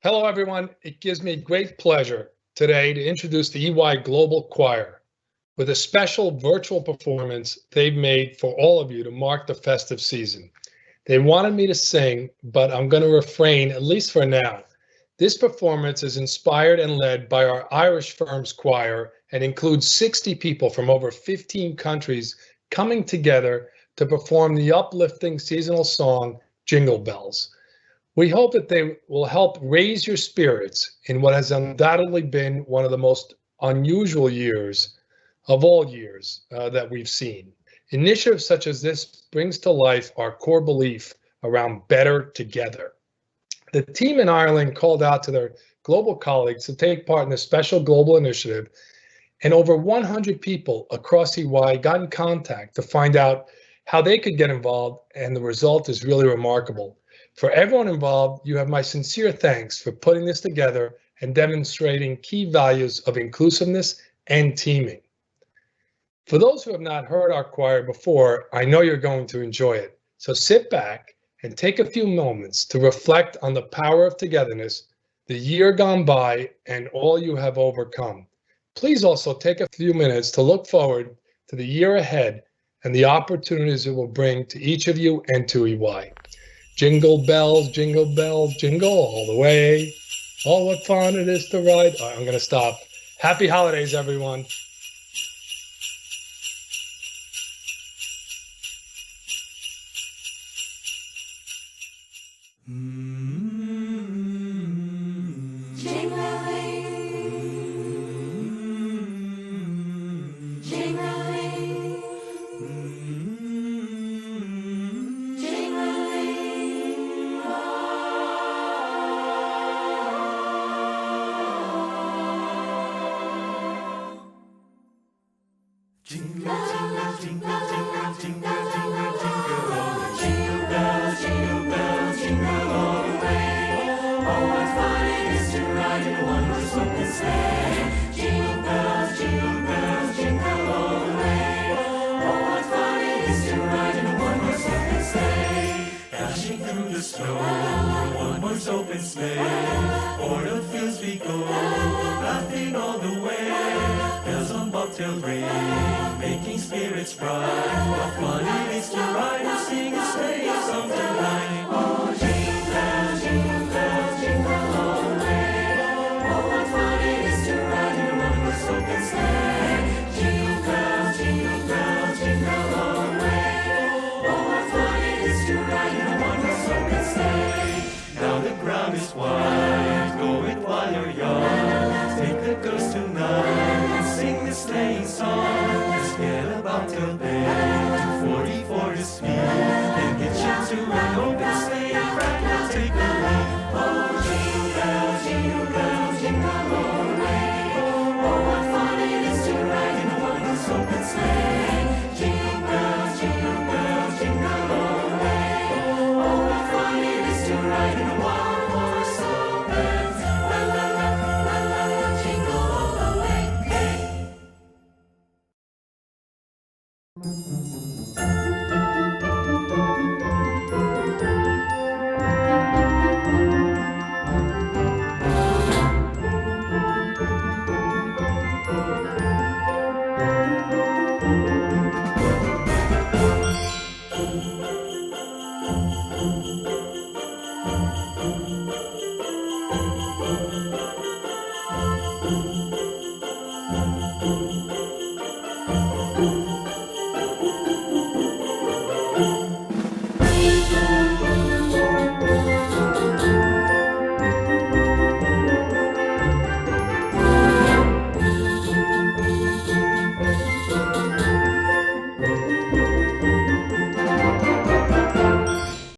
Hello, everyone. It gives me great pleasure today to introduce the EY Global Choir with a special virtual performance they've made for all of you to mark the festive season. They wanted me to sing, but I'm going to refrain, at least for now. This performance is inspired and led by our Irish Firm's choir and includes 60 people from over 15 countries coming together to perform the uplifting seasonal song, Jingle Bells. We hope that they will help raise your spirits in what has undoubtedly been one of the most unusual years of all years that we've seen. Initiatives such as this brings to life our core belief around better together. The team in Ireland called out to their global colleagues to take part in a special global initiative, and over 100 people across EY got in contact to find out how they could get involved, and the result is really remarkable. For everyone involved, you have my sincere thanks for putting this together and demonstrating key values of inclusiveness and teaming. For those who have not heard our choir before, I know you're going to enjoy it. So sit back and take a few moments to reflect on the power of togetherness, the year gone by, and all you have overcome. Please also take a few minutes to look forward to the year ahead and the opportunities it will bring to each of you and to EY. Jingle bells, jingle all the way. Oh, what fun it is to ride. All right, I'm going to stop. Happy holidays, everyone. Jingle, jingle, jingle, jingle, jingle, jingle, jingle all the jingle bells, jingle all the way. Oh, what fun it is to ride in a one-horse open sleigh. Jingle bells, jingle all the way. Oh, what fun it is to ride in a one-horse open sleigh. Dashing through the snow, one-horse open sleigh. O'er the fields we go, laughing all the way. Bells on bobtail ring, making spirits bright. What fun it is